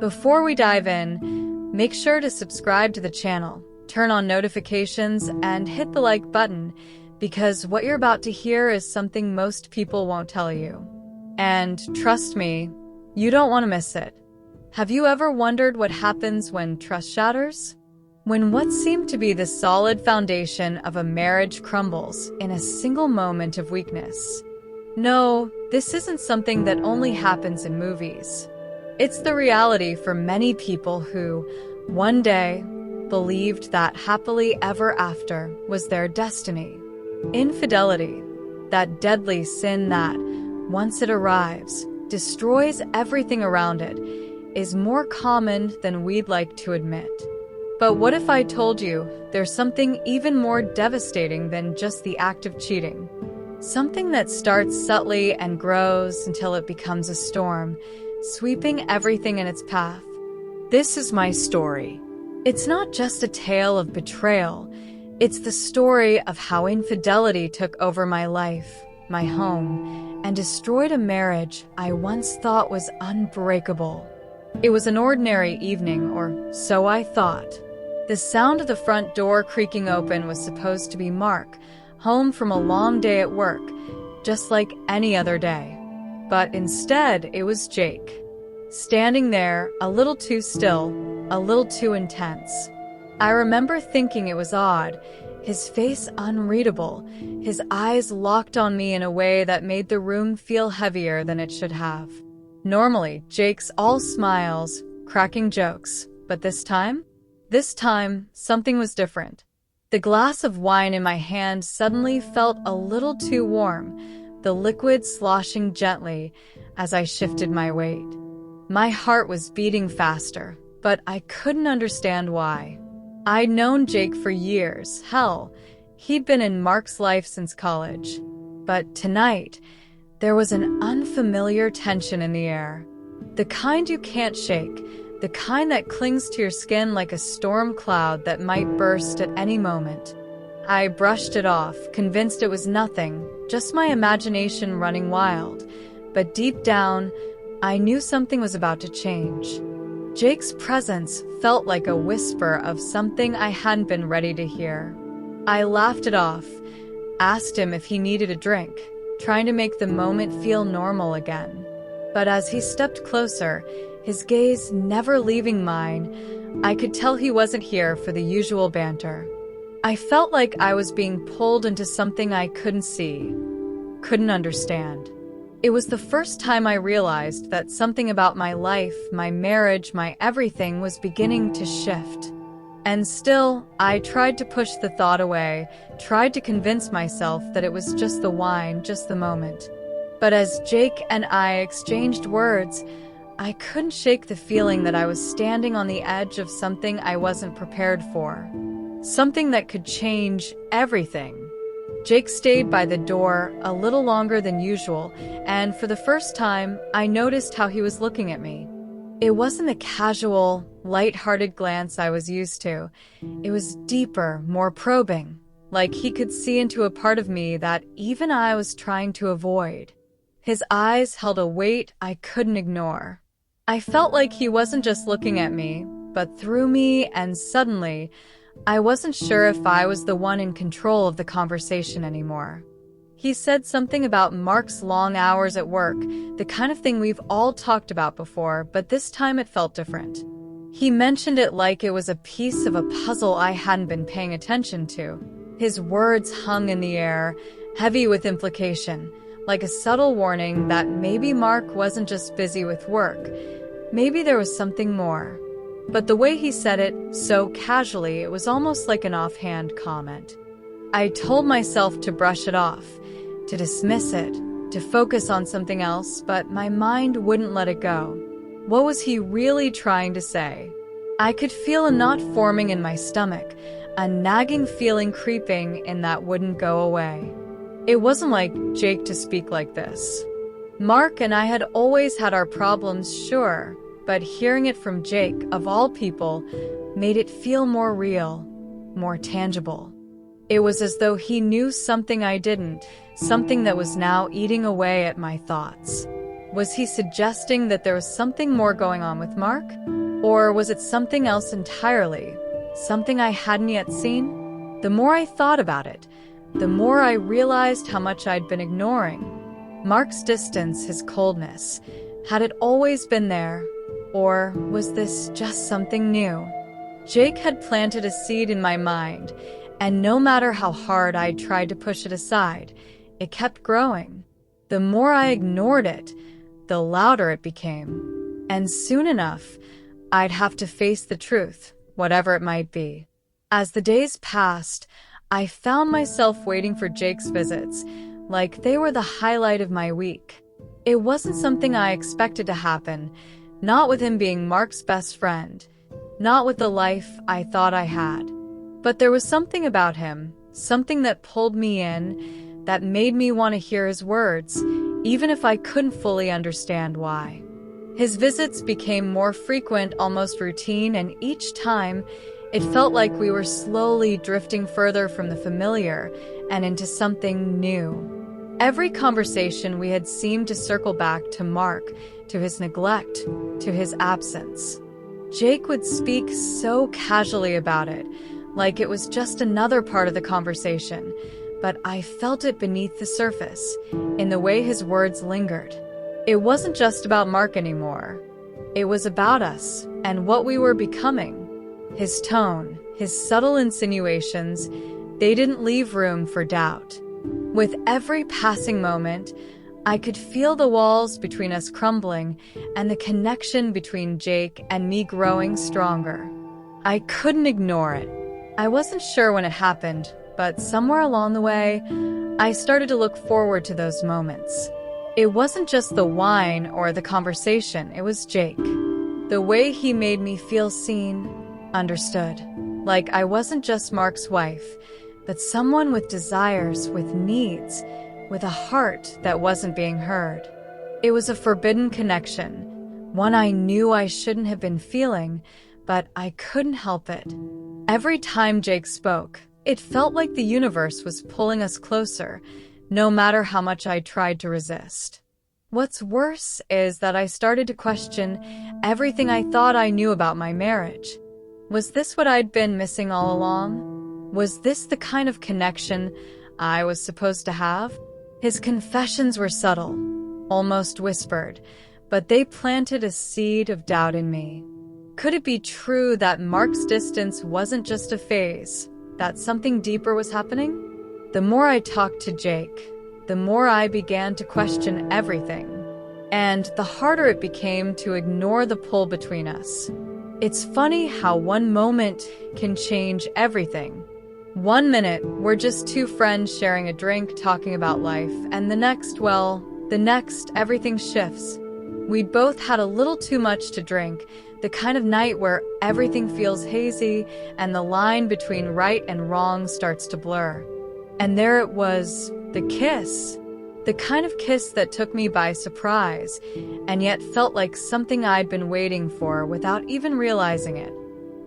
Before we dive in, make sure to subscribe to the channel, turn on notifications, and hit the like button, because what you're about to hear is something most people won't tell you. And trust me, you don't want to miss it. Have you ever wondered what happens when trust shatters? When what seemed to be the solid foundation of a marriage crumbles in a single moment of weakness. No, this isn't something that only happens in movies. It's the reality for many people who, one day, believed that happily ever after was their destiny. Infidelity, that deadly sin that, once it arrives, destroys everything around it, is more common than we'd like to admit. But what if I told you there's something even more devastating than just the act of cheating? Something that starts subtly and grows until it becomes a storm, sweeping everything in its path. This is my story. It's not just a tale of betrayal. It's the story of how infidelity took over my life, my home, and destroyed a marriage I once thought was unbreakable. It was an ordinary evening, or so I thought. The sound of the front door creaking open was supposed to be Mark, home from a long day at work, just like any other day. But instead, it was Jake, standing there, a little too still, a little too intense. I remember thinking it was odd, his face unreadable, his eyes locked on me in a way that made the room feel heavier than it should have. Normally, Jake's all smiles, cracking jokes, but this time, something was different. The glass of wine in my hand suddenly felt a little too warm, the liquid sloshing gently as I shifted my weight. My heart was beating faster, but I couldn't understand why. I'd known Jake for years. Hell, he'd been in Mark's life since college. But tonight, there was an unfamiliar tension in the air. The kind you can't shake, the kind that clings to your skin like a storm cloud that might burst at any moment. I brushed it off, convinced it was nothing, just my imagination running wild. But deep down, I knew something was about to change. Jake's presence felt like a whisper of something I hadn't been ready to hear. I laughed it off, asked him if he needed a drink, trying to make the moment feel normal again. But as he stepped closer, his gaze never leaving mine, I could tell he wasn't here for the usual banter. I felt like I was being pulled into something I couldn't see, couldn't understand. It was the first time I realized that something about my life, my marriage, my everything was beginning to shift. And still, I tried to push the thought away, tried to convince myself that it was just the wine, just the moment. But as Jake and I exchanged words, I couldn't shake the feeling that I was standing on the edge of something I wasn't prepared for. Something that could change everything. Jake stayed by the door a little longer than usual, and for the first time, I noticed how he was looking at me. It wasn't the casual, light-hearted glance I was used to. It was deeper, more probing, like he could see into a part of me that even I was trying to avoid. His eyes held a weight I couldn't ignore. I felt like he wasn't just looking at me, but through me, and suddenly, I wasn't sure if I was the one in control of the conversation anymore. He said something about Mark's long hours at work, the kind of thing we've all talked about before, but this time it felt different. He mentioned it like it was a piece of a puzzle I hadn't been paying attention to. His words hung in the air, heavy with implication, like a subtle warning that maybe Mark wasn't just busy with work. Maybe there was something more. But the way he said it, so casually, it was almost like an offhand comment. I told myself to brush it off, to dismiss it, to focus on something else, but my mind wouldn't let it go. What was he really trying to say? I could feel a knot forming in my stomach, a nagging feeling creeping in that wouldn't go away. It wasn't like Jake to speak like this. Mark and I had always had our problems, sure, but hearing it from Jake, of all people, made it feel more real, more tangible. It was as though he knew something I didn't, something that was now eating away at my thoughts. Was he suggesting that there was something more going on with Mark? Or was it something else entirely? Something I hadn't yet seen? The more I thought about it, the more I realized how much I'd been ignoring. Mark's distance, his coldness, had it always been there? Or was this just something new? Jake had planted a seed in my mind, and no matter how hard I tried to push it aside, it kept growing. The more I ignored it, the louder it became. And soon enough, I'd have to face the truth, whatever it might be. As the days passed, I found myself waiting for Jake's visits, like they were the highlight of my week. It wasn't something I expected to happen, not with him being Mark's best friend, not with the life I thought I had. But there was something about him, something that pulled me in, that made me want to hear his words, even if I couldn't fully understand why. His visits became more frequent, almost routine, and each time, it felt like we were slowly drifting further from the familiar and into something new. Every conversation we had seemed to circle back to Mark, to his neglect, to his absence. Jake would speak so casually about it, like it was just another part of the conversation, but I felt it beneath the surface, in the way his words lingered. It wasn't just about Mark anymore. It was about us and what we were becoming. His tone, his subtle insinuations, they didn't leave room for doubt. With every passing moment, I could feel the walls between us crumbling and the connection between Jake and me growing stronger. I couldn't ignore it. I wasn't sure when it happened, but somewhere along the way, I started to look forward to those moments. It wasn't just the wine or the conversation, it was Jake. The way he made me feel seen, understood. Like I wasn't just Mark's wife, but someone with desires, with needs, with a heart that wasn't being heard. It was a forbidden connection, one I knew I shouldn't have been feeling, but I couldn't help it. Every time Jake spoke, it felt like the universe was pulling us closer, no matter how much I tried to resist. What's worse is that I started to question everything I thought I knew about my marriage. Was this what I'd been missing all along? Was this the kind of connection I was supposed to have? His confessions were subtle, almost whispered, but they planted a seed of doubt in me. Could it be true that Mark's distance wasn't just a phase, that something deeper was happening? The more I talked to Jake, the more I began to question everything, and the harder it became to ignore the pull between us. It's funny how one moment can change everything. One minute, we're just two friends sharing a drink, talking about life, and the next, everything shifts. We'd both had a little too much to drink, the kind of night where everything feels hazy and the line between right and wrong starts to blur. And there it was, the kiss. The kind of kiss that took me by surprise, and yet felt like something I'd been waiting for without even realizing it.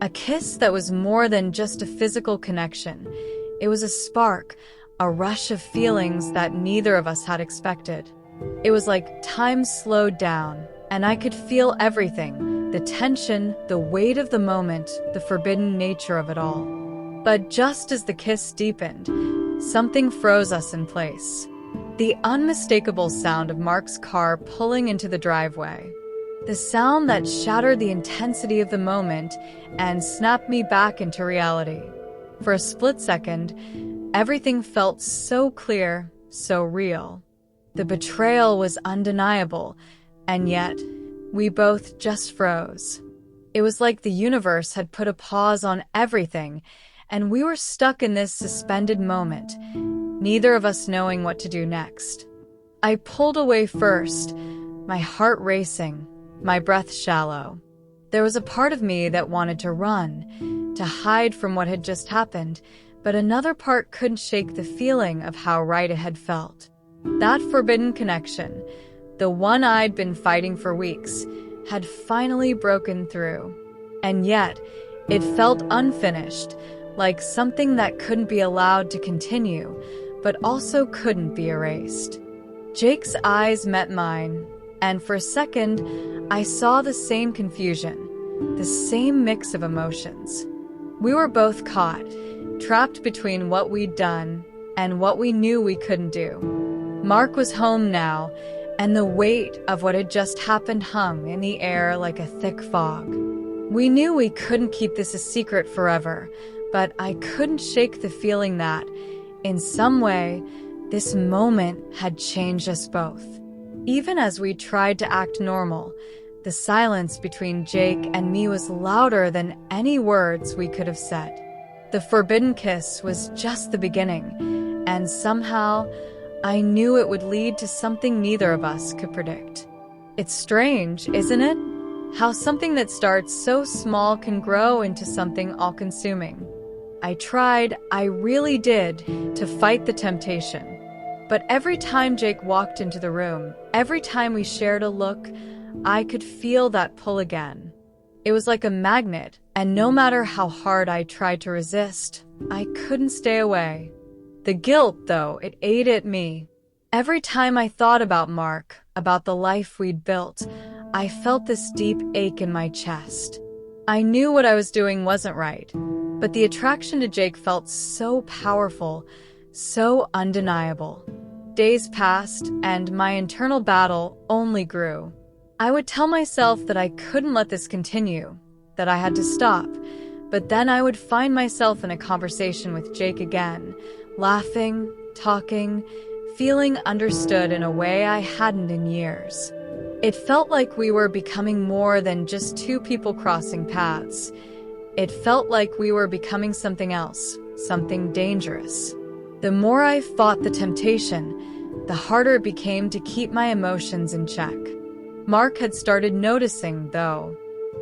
A kiss that was more than just a physical connection. It was a spark, a rush of feelings that neither of us had expected. It was like time slowed down, and I could feel everything, the tension, the weight of the moment, the forbidden nature of it all. But just as the kiss deepened, something froze us in place. The unmistakable sound of Mark's car pulling into the driveway. The sound that shattered the intensity of the moment and snapped me back into reality. For a split second, everything felt so clear, so real. The betrayal was undeniable, and yet, we both just froze. It was like the universe had put a pause on everything, and we were stuck in this suspended moment, neither of us knowing what to do next. I pulled away first, my heart racing, my breath shallow. There was a part of me that wanted to run, to hide from what had just happened, but another part couldn't shake the feeling of how right it had felt. That forbidden connection, the one I'd been fighting for weeks, had finally broken through. And yet, it felt unfinished, like something that couldn't be allowed to continue, but also couldn't be erased. Jake's eyes met mine, And for a second, I saw the same confusion, the same mix of emotions. We were both caught, trapped between what we'd done and what we knew we couldn't do. Mark was home now, and the weight of what had just happened hung in the air like a thick fog. We knew we couldn't keep this a secret forever, but I couldn't shake the feeling that, in some way, this moment had changed us both. Even as we tried to act normal, the silence between Jake and me was louder than any words we could have said. The forbidden kiss was just the beginning, and somehow, I knew it would lead to something neither of us could predict. It's strange, isn't it? How something that starts so small can grow into something all-consuming. I really did, to fight the temptation. But every time Jake walked into the room, every time we shared a look, I could feel that pull again. It was like a magnet, and no matter how hard I tried to resist, I couldn't stay away. The guilt, though, it ate at me. Every time I thought about Mark, about the life we'd built, I felt this deep ache in my chest. I knew what I was doing wasn't right, but the attraction to Jake felt so powerful, so undeniable. Days passed, and my internal battle only grew. I would tell myself that I couldn't let this continue, that I had to stop, but then I would find myself in a conversation with Jake again, laughing, talking, feeling understood in a way I hadn't in years. It felt like we were becoming more than just two people crossing paths. It felt like we were becoming something else, something dangerous. The more I fought the temptation, the harder it became to keep my emotions in check. Mark had started noticing, though.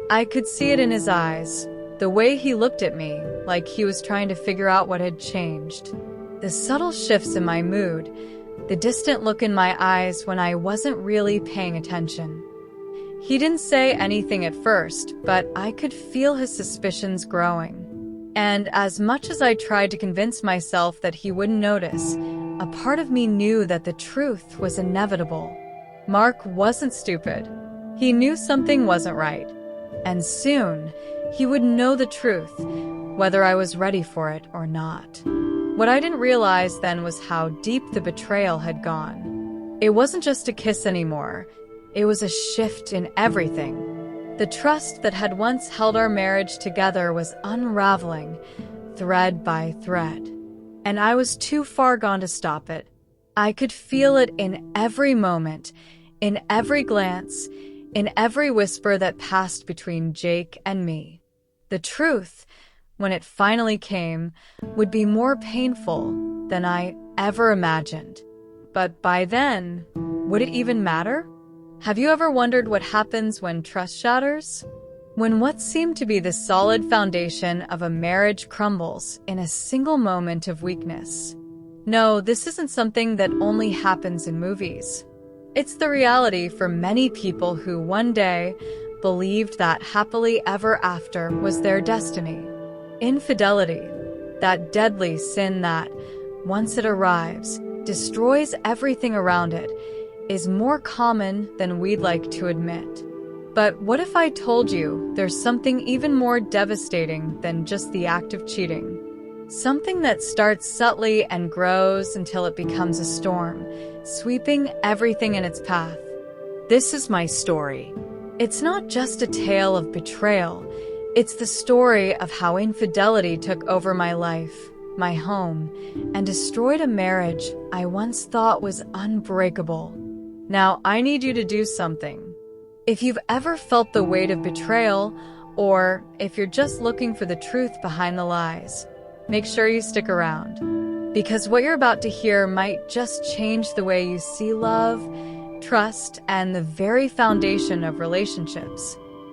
I could see it in his eyes, the way he looked at me, like he was trying to figure out what had changed. The subtle shifts in my mood, the distant look in my eyes when I wasn't really paying attention. He didn't say anything at first, but I could feel his suspicions growing. And as much as I tried to convince myself that he wouldn't notice, a part of me knew that the truth was inevitable. Mark wasn't stupid. He knew something wasn't right. And soon, he would know the truth, whether I was ready for it or not. What I didn't realize then was how deep the betrayal had gone. It wasn't just a kiss anymore. It was a shift in everything. The trust that had once held our marriage together was unraveling, thread by thread. And I was too far gone to stop it. I could feel it in every moment, in every glance, in every whisper that passed between Jake and me. The truth, when it finally came, would be more painful than I ever imagined. But by then, would it even matter? Have you ever wondered what happens when trust shatters? When what seemed to be the solid foundation of a marriage crumbles in a single moment of weakness? No, this isn't something that only happens in movies. It's the reality for many people who one day believed that happily ever after was their destiny. Infidelity, that deadly sin that, once it arrives, destroys everything around it, is more common than we'd like to admit. But what if I told you there's something even more devastating than just the act of cheating? Something that starts subtly and grows until it becomes a storm, sweeping everything in its path. This is my story. It's not just a tale of betrayal. It's the story of how infidelity took over my life, my home, and destroyed a marriage I once thought was unbreakable. Now, I need you to do something. If you've ever felt the weight of betrayal, or if you're just looking for the truth behind the lies, make sure you stick around. Because what you're about to hear might just change the way you see love, trust, and the very foundation of relationships.